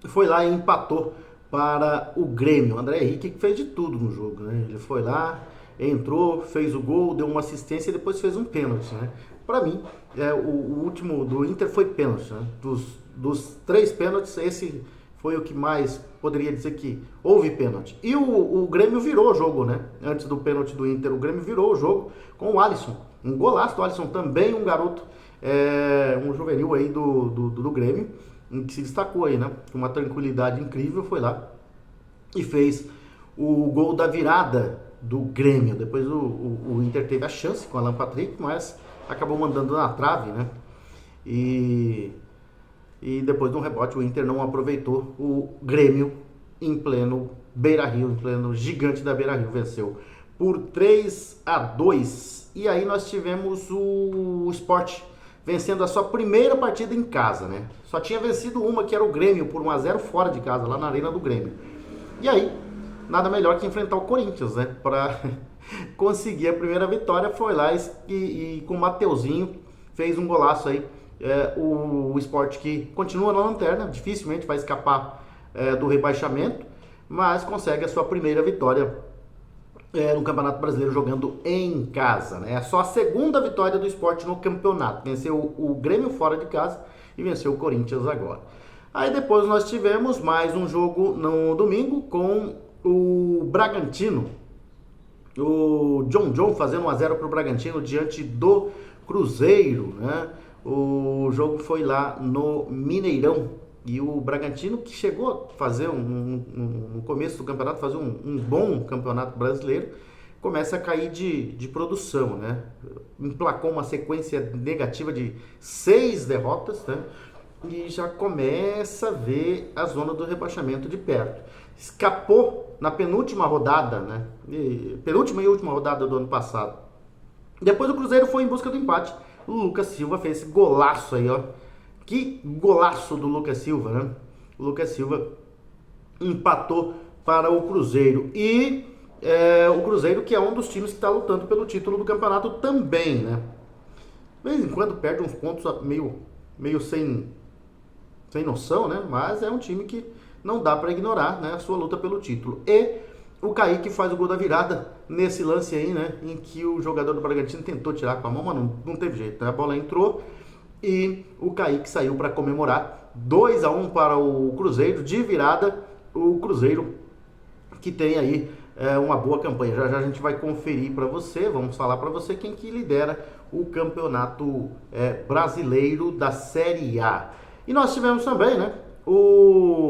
foi lá e empatou para o Grêmio. O André Henrique que fez de tudo no jogo, né? Ele foi lá, entrou, fez o gol, deu uma assistência e depois fez um pênalti, né? Para mim, o último do Inter foi pênalti, né? Dos 3 pênaltis, esse foi o que mais poderia dizer que houve pênalti. E o Grêmio virou o jogo, né? Antes do pênalti do Inter, o Grêmio virou o jogo com o Alisson. Um golaço do Alisson, também um garoto, um juvenil aí do Grêmio, que se destacou aí, né? Com uma tranquilidade incrível, foi lá e fez o gol da virada do Grêmio. Depois o Inter teve a chance com o Alan Patrick, mas acabou mandando na trave, né? E depois de um rebote o Inter não aproveitou. O Grêmio em pleno Beira-Rio, em pleno gigante da Beira-Rio, venceu por 3-2. E aí nós tivemos o Sport vencendo a sua primeira partida em casa, né? Só tinha vencido uma, que era o Grêmio, por 1-0 fora de casa, lá na Arena do Grêmio. E aí, nada melhor que enfrentar o Corinthians, né? Para conseguir a primeira vitória, foi lá e com o Mateuzinho fez um golaço aí. O Sport, que continua na lanterna, dificilmente vai escapar do rebaixamento, mas consegue a sua primeira vitória no Campeonato Brasileiro jogando em casa, né? É só a segunda vitória do Sport no campeonato. Venceu o Grêmio fora de casa e venceu o Corinthians agora. Aí depois nós tivemos mais um jogo no domingo com o Bragantino. O John fazendo 1-0 para o Bragantino diante do Cruzeiro, né? O jogo foi lá no Mineirão. E o Bragantino, que chegou a fazer no começo do campeonato, fazer um bom campeonato brasileiro, começa a cair de produção, né? Emplacou uma sequência negativa de 6 derrotas, né? E já começa a ver a zona do rebaixamento de perto. Escapou na penúltima rodada, né? Penúltima e última rodada do ano passado. Depois o Cruzeiro foi em busca do empate. O Lucas Silva fez esse golaço aí, ó. Que golaço do Lucas Silva, né? O Lucas Silva empatou para o Cruzeiro. E o Cruzeiro, que é um dos times que está lutando pelo título do campeonato também, né? De vez em quando perde uns pontos meio sem noção, né? Mas é um time que não dá para ignorar, né, a sua luta pelo título. E o Kaique faz o gol da virada nesse lance aí, né? Em que o jogador do Bragantino tentou tirar com a mão, mas não teve jeito, né? A bola entrou e o Kaique saiu para comemorar. 2-1 para o Cruzeiro, de virada. O Cruzeiro que tem aí uma boa campanha. Já a gente vai conferir para você, vamos falar para você quem que lidera o campeonato brasileiro da Série A. E nós tivemos também, né?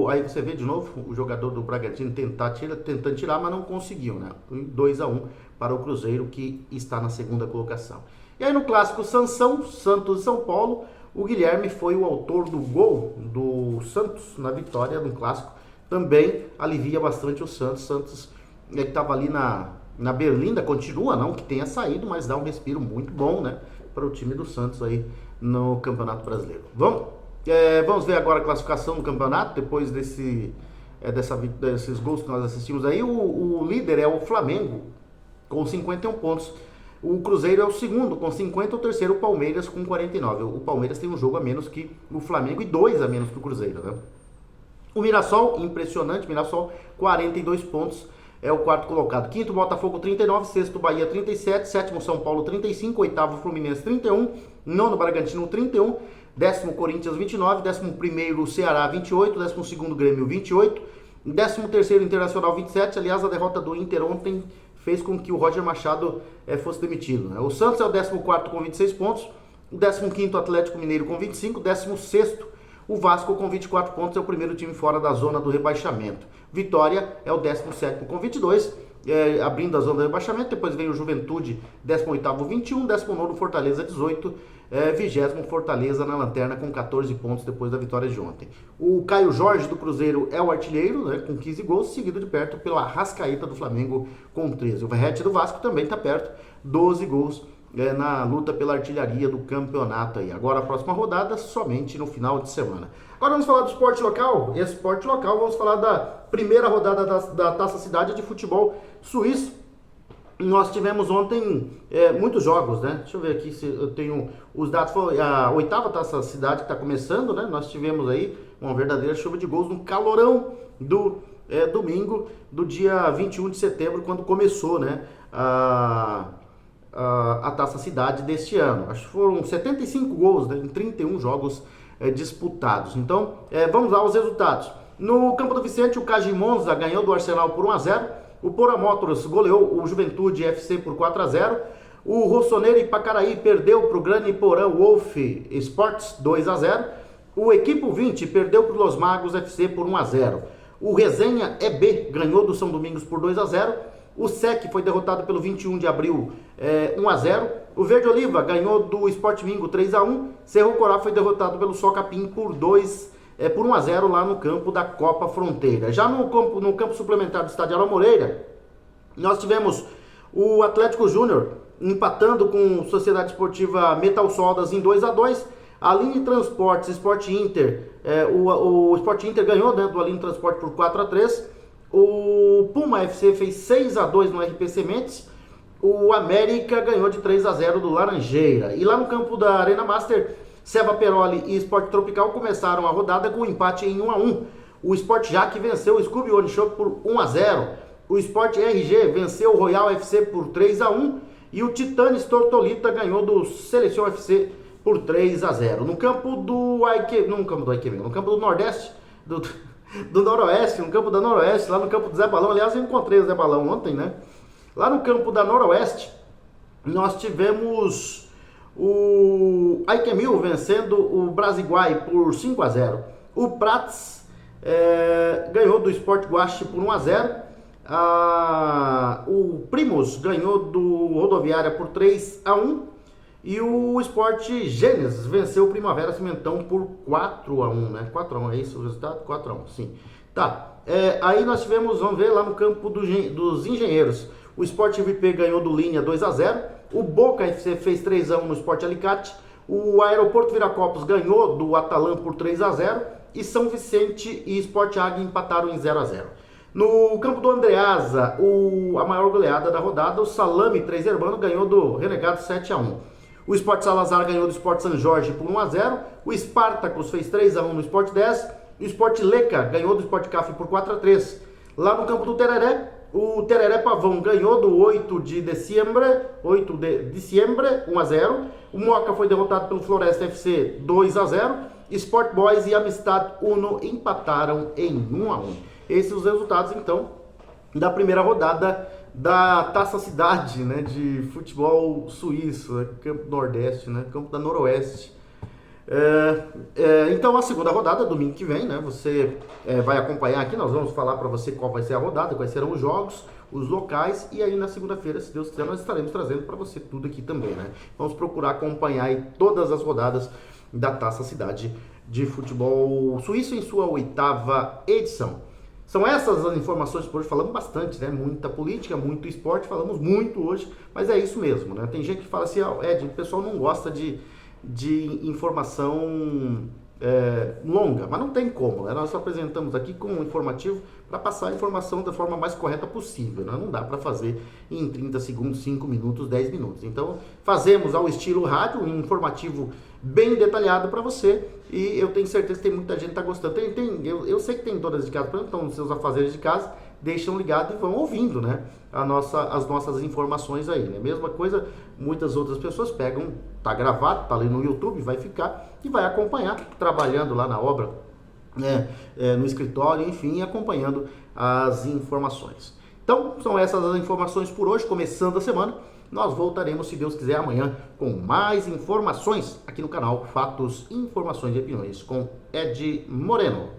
Aí você vê de novo o jogador do Bragantino tentando tirar, mas não conseguiu, né? 2-1 para o Cruzeiro, que está na segunda colocação. E aí no clássico Santos e São Paulo, o Guilherme foi o autor do gol do Santos na vitória no clássico. Também alivia bastante o Santos. Santos que estava ali na Berlinda, continua não que tenha saído, mas dá um respiro muito bom, né, para o time do Santos aí no Campeonato Brasileiro. Vamos ver agora a classificação do campeonato, depois desses gols que nós assistimos aí. O líder é o Flamengo, com 51 pontos. O Cruzeiro é o segundo, com 50. O terceiro, o Palmeiras, com 49. O Palmeiras tem um jogo a menos que o Flamengo e 2 a menos que o Cruzeiro, né? O Mirassol, impressionante, Mirassol, 42 pontos, é o quarto colocado. Quinto, Botafogo, 39. Sexto, Bahia, 37. Sétimo, São Paulo, 35. Oitavo, Fluminense, 31. Nono, Bragantino, 31. Décimo, Corinthians, 29. Décimo primeiro, Ceará, 28. Décimo segundo, Grêmio, 28. Décimo terceiro, Internacional, 27. Aliás, a derrota do Inter ontem fez com que o Roger Machado fosse demitido, né? O Santos é o 14º com 26 pontos. O 15º, Atlético Mineiro, com 25. 16º, o Vasco, com 24 pontos. É o primeiro time fora da zona do rebaixamento. Vitória é o 17º com 22, abrindo a zona do rebaixamento. Depois vem o Juventude, 18º, 21. 19º, Fortaleza, 18. 20º, Fortaleza na lanterna com 14 pontos depois da vitória de ontem. O Caio Jorge do Cruzeiro é o artilheiro, né, com 15 gols, seguido de perto pelo Arrascaeta do Flamengo com 13. O Verratti do Vasco também está perto, 12 gols na luta pela artilharia do campeonato aí. Agora a próxima rodada somente no final de semana. Agora vamos falar do esporte local. Esporte local, vamos falar da primeira rodada da Taça Cidade de futebol suíço. Nós tivemos ontem muitos jogos, né? Deixa eu ver aqui se eu tenho os dados. Foi a 8ª Taça Cidade que está começando, né? Nós tivemos aí uma verdadeira chuva de gols no calorão do domingo, do dia 21 de setembro, quando começou, né, a Taça Cidade deste ano. Acho que foram 75 gols, né, em 31 jogos disputados. Então, vamos lá aos resultados. No Campo do Vicente, o Caji Monza ganhou do Arsenal por 1-0. O Pora Motors goleou o Juventude FC por 4-0. O Rossoneri Pacaraí perdeu para o Grande Porã Wolf Sports 2-0. O Equipo 20 perdeu para o Los Magos FC por 1-0. O Resenha EB ganhou do São Domingos por 2-0. O SEC foi derrotado pelo 21 de abril 1-0. O Verde Oliva ganhou do Sport Mingo 3-1. Cerro Corá foi derrotado pelo Socapim por 1-0 lá no campo da Copa Fronteira. Já no campo suplementar do Estádio Alain Moreira, nós tivemos o Atlético Júnior empatando com Sociedade Esportiva Metal Soldas em 2-2. A Aline Transportes, Sport Inter, o Sport Inter ganhou, né, do Aline Transporte por 4-3. O Puma FC fez 6-2 no RP Sementes. O América ganhou de 3-0 do Laranjeira. E lá no campo da Arena Master, Seva Peroli e Sport Tropical começaram a rodada com um empate em 1-1. O Sport Jack venceu o Scooby One Shop por 1-0. O Sport RG venceu o Royal FC por 3-1. E o Titanes Tortolita ganhou do Seleção FC por 3-0. No campo do Nordeste, do Noroeste, no campo da Noroeste, lá no campo do Zé Balão. Aliás, eu encontrei o Zé Balão ontem, né? Lá no campo da Noroeste, nós tivemos o Aikemil vencendo o Brasiguai por 5-0. O Prats ganhou do Sport Guache por 1-0. O Primos ganhou do Rodoviária por 3-1. E o Sport Gênesis venceu o Primavera Cimentão por 4-1, né? 4-1, é isso o resultado? 4-1, sim. Tá, aí nós tivemos, vamos ver, lá no campo dos Engenheiros. O Sport VP ganhou do Linha 2-0. O Boca FC fez 3-1 no Sport Alicate. O Aeroporto Viracopos ganhou do Atalan por 3-0. E São Vicente e Sport Águia empataram em 0-0. No campo do Andreasa, a maior goleada da rodada, o Salame 3 Hermano ganhou do Renegado 7-1. O Sport Salazar ganhou do Sport São Jorge por 1-0. O Spartacus fez 3-1 no Sport 10. O Sport Leca ganhou do Sport Café por 4-3. Lá no campo do Tereré, o Tereré Pavão ganhou do 8 de dezembro 1-0. O Moca foi derrotado pelo Floresta FC 2-0. Sport Boys e Amistad Uno empataram em 1-1. Esses são os resultados, então, da primeira rodada da Taça Cidade, né, de futebol suíço, né, campo Nordeste, né, campo da Noroeste. Então a segunda rodada, domingo que vem, né, você vai acompanhar aqui, nós vamos falar para você qual vai ser a rodada, quais serão os jogos, os locais, e aí na segunda-feira, se Deus quiser, nós estaremos trazendo para você tudo aqui também, né. Vamos procurar acompanhar aí todas as rodadas da Taça Cidade de futebol suíço em sua 8ª edição. São essas as informações por hoje, falamos bastante, né? Muita política, muito esporte, falamos muito hoje, mas é isso mesmo, né? Tem gente que fala assim, Ed, o pessoal não gosta de informação longa, mas não tem como, né? Nós apresentamos aqui com um informativo para passar a informação da forma mais correta possível, né? Não dá para fazer em 30 segundos, 5 minutos, 10 minutos. Então, fazemos ao estilo rádio, um informativo bem detalhado para você, e eu tenho certeza que tem muita gente que está gostando. Eu sei que tem donas de casa, por exemplo, estão nos seus afazeres de casa, deixam ligado e vão ouvindo, né, as nossas informações aí, né? Mesma coisa, muitas outras pessoas pegam, tá gravado, tá ali no YouTube, vai ficar e vai acompanhar, trabalhando lá na obra, no escritório, enfim, acompanhando as informações. Então, são essas as informações por hoje, começando a semana. Nós voltaremos, se Deus quiser, amanhã com mais informações aqui no canal Fatos, Informações e Opiniões com Ed Moreno.